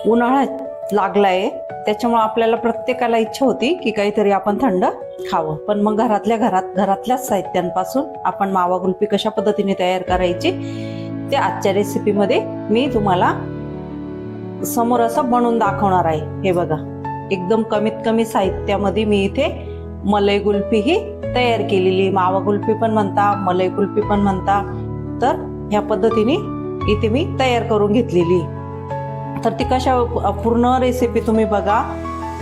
उन्हाळा लागलाय, त्याच्यामुळे आपल्याला प्रत्येकाला इच्छा होती की काहीतरी आपण थंड खावं. पण मग घरातल्याच साहित्यांपासून आपण मावा कुल्फी कशा पद्धतीने तयार करायची ते आजच्या रेसिपीमध्ये मी तुम्हाला समोर असं बनवून दाखवणार आहे. हे बघा, एकदम कमीत कमी साहित्यामध्ये मी इथे मलाई कुल्फी ही तयार केलेली. मावा कुल्फी पण म्हणता, मलाई कुल्फी पण म्हणता. तर ह्या पद्धतीने इथे मी तयार करून घेतलेली. तर ती पूर्ण रेसिपी तुम्ही बघा,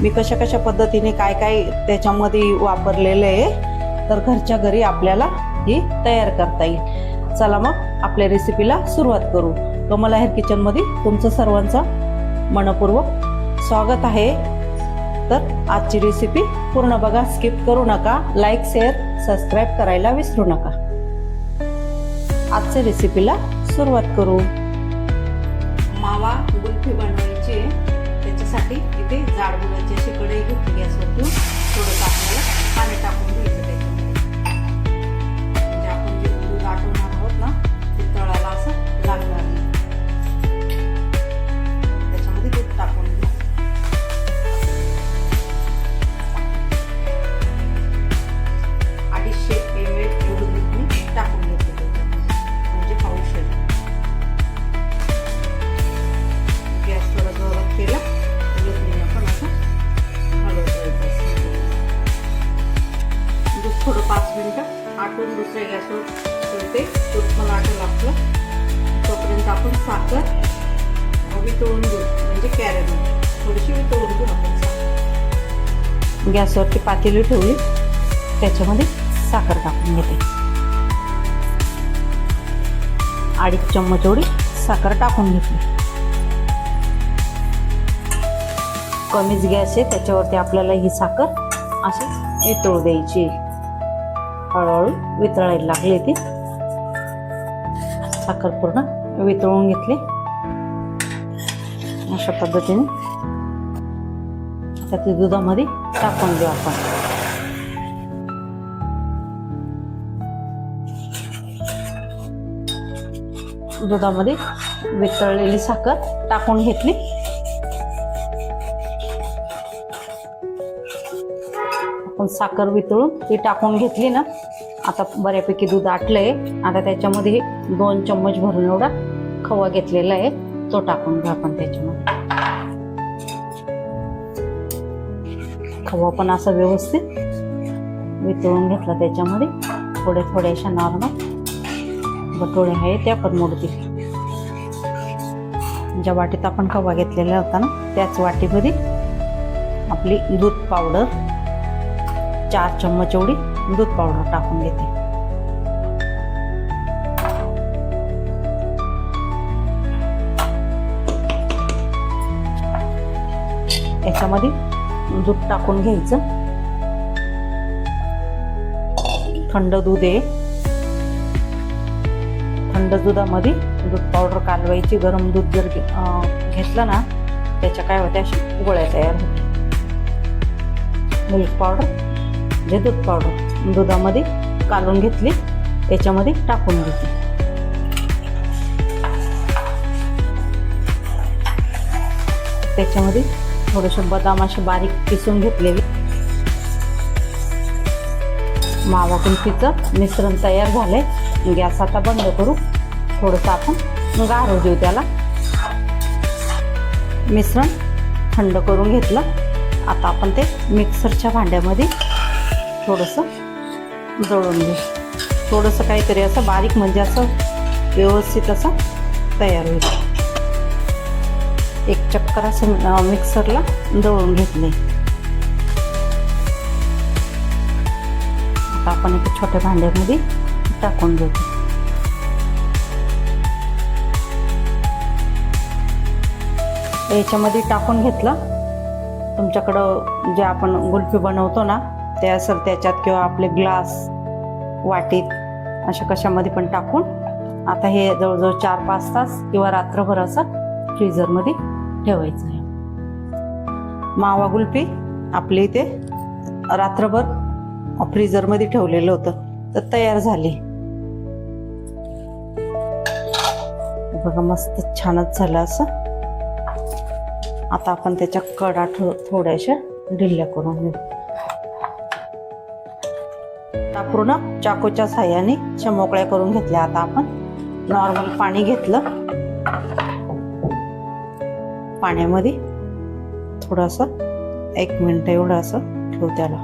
मी कशा पद्धतीने काय काय त्याच्यामध्ये वापरलेलं आहे. तर घरच्या घरी आपल्याला ही तयार करता येईल. चला मग आपल्या रेसिपीला सुरुवात करू. कमल आहेर किचनमध्ये तुमचं सर्वांचं मनपूर्वक स्वागत आहे. तर आजची रेसिपी पूर्ण बघा, स्किप करू नका. लाईक, शेअर, सबस्क्राईब करायला विसरू नका. आजच्या रेसिपीला सुरुवात करू. मावा कुल्फी बनवायची, त्याच्यासाठी इथे जाड बुडाची अशी कढई घेतली गॅसवरती. थोडंसं आपल्याला पाणी टाकून घ्यायचं त्याच्यामध्ये, म्हणजे आपण जे दूध आटवणार आहोत ना ते तळाला असं लागणार नाही. त्याच्यामध्ये दूध टाकून घ्या. अडीचशे ml एवढं दूध मी टाकून घेतलं त्याच्यामध्ये, म्हणजे पाऊशेर. गॅस थोडा जोरात केला, दूध आपण असं हलवतो. दूध थोडं 5 मिनिटं आटून दुसऱ्या गॅसवर ठेवते. दूध पण आटून लागतं तोपर्यंत आपण साखर वितळून घेऊ, म्हणजे कॅरेमल थोडीशी वितळून घेऊ आपण साखर. गॅसवरती पातेली ठेवली, त्याच्यामध्ये साखर टाकून घेते. 2.5 चम्मच एवढी साखर टाकून घेतली. कमीच गॅस आहे, त्याच्यावरती आपल्याला ही साखर अशी वितळू द्यायची. हळूहळू वितळायला लागली ती साखर, पूर्ण वितळून घेतली अशा पद्धतीने. आता ती दुधामध्ये टाकून देऊ आपण. दुधामध्ये वितळलेली साखर टाकून घेतली. आपण साखर वितळून ती टाकून घेतली ना. आता बऱ्यापैकी दूध आटलंय. आता त्याच्यामध्ये 2 चम्मच भरून एवढा खवा घेतलेला आहे, तो टाकून घ्या आपण त्याच्यामध्ये. खवा पण असा व्यवस्थित वितळून घेतला. त्याच्यामध्ये थोड्याशा नॉर्मल बटोळे आहे त्या पण मोडतील. ज्या वाटीत आपण खवा घेतलेला होता ना त्याच वाटीमध्ये आपली दूध पावडर, 4 चम्मच एवढी दूध पावडर टाकून घेते. याच्यामध्ये दूध टाकून घ्यायचं. थंड दूध आहे. थंड दुधामध्ये दूध पावडर कालवायची. गरम दूध जर घेतलं ना त्याच्या काय होत्या, अशी गोळ्या तयार होते. मिल्क पावडर जे दूध पावडर दुधामध्ये कालवून घेतली, त्याच्यामध्ये टाकून घेतली. त्याच्यामध्ये थोडेसे बदाम असे बारीक किसून घेतलेले. मावा कुल्फीचं मिश्रण तयार झालंय. गॅस आता बंद करू. थोडंसं आपण गारू देऊ त्याला. मिश्रण थंड करून घेतलं. आता आपण ते मिक्सरच्या भांड्यामध्ये थोडंसं जळून घेऊ. थोडंसं काहीतरी असं बारीक, म्हणजे असं व्यवस्थित असं तयार होईल. एक चक्कर असं मिक्सरला जळून घेतले. आता आपण एका छोट्या भांड्यामध्ये टाकून घेऊ. याच्यामध्ये टाकून घेतलं. तुमच्याकडं जे आपण कुल्फी बनवतो ना ते असेल त्याच्यात, किंवा आपले ग्लास, वाटीत, अशा कशामध्ये पण टाकून आता हे जवळजवळ 4-5 तास किंवा रात्रभर असं फ्रीजरमध्ये ठेवायचं आहे. मावा कुल्फी आपले इथे रात्रभर फ्रीजरमध्ये ठेवलेलं होतं, तर तयार झाली. बघा, मस्त छानच झालं असं. आता आपण त्याच्या कडा थोड्याशा ढिल्या करून घेऊ. आता पूर्ण चाकूच्या साह्याने मोकळ्या करून घेतल्या. आता आपण नॉर्मल पाणी घेतलं, पाण्यामध्ये थोडंसं 1 मिनिट एवढं असं ठेवू. त्याला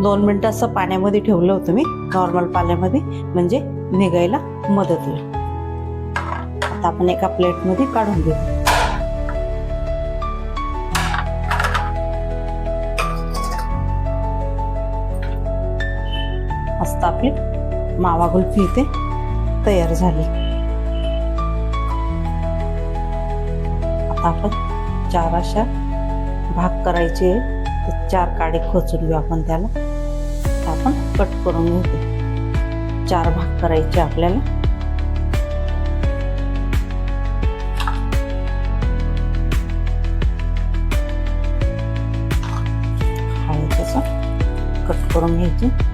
2 मिनिटं असं पाण्यामध्ये ठेवलं होतं मी, नॉर्मल पाण्यामध्ये, म्हणजे निघायला मदत होईल. आता आपण एका प्लेटमध्ये काढून घेऊ. मस्त आपली मावा कुल्फी इथे तयार झाली. आता आपण 4 अशा भाग करायचे, 4 काडी खोचून घेऊ आपण. त्याला आपण कट करून घेऊ. 4 भाग करायचे आपल्याला. हळू तसं कट करून घ्यायचे.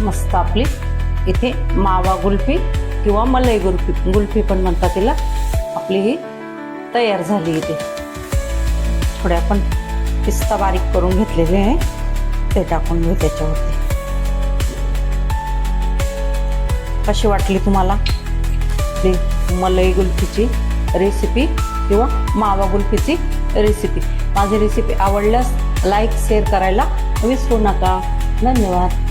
मस्त आपली इथे मावा कुल्फी किंवा मलाई कुल्फी पण म्हणतात तिला, आपली ही तयार झाली. इथे थोडे आपण पिस्ता बारीक करून घेतलेले आहे, ते टाकून घेऊ त्याच्यावरती. कशी वाटली तुम्हाला ती मलाई कुल्फीची रेसिपी किंवा मावा कुल्फीची रेसिपी? माझी रेसिपी आवडल्यास लाईक शेअर करायला विसरू नका. धन्यवाद.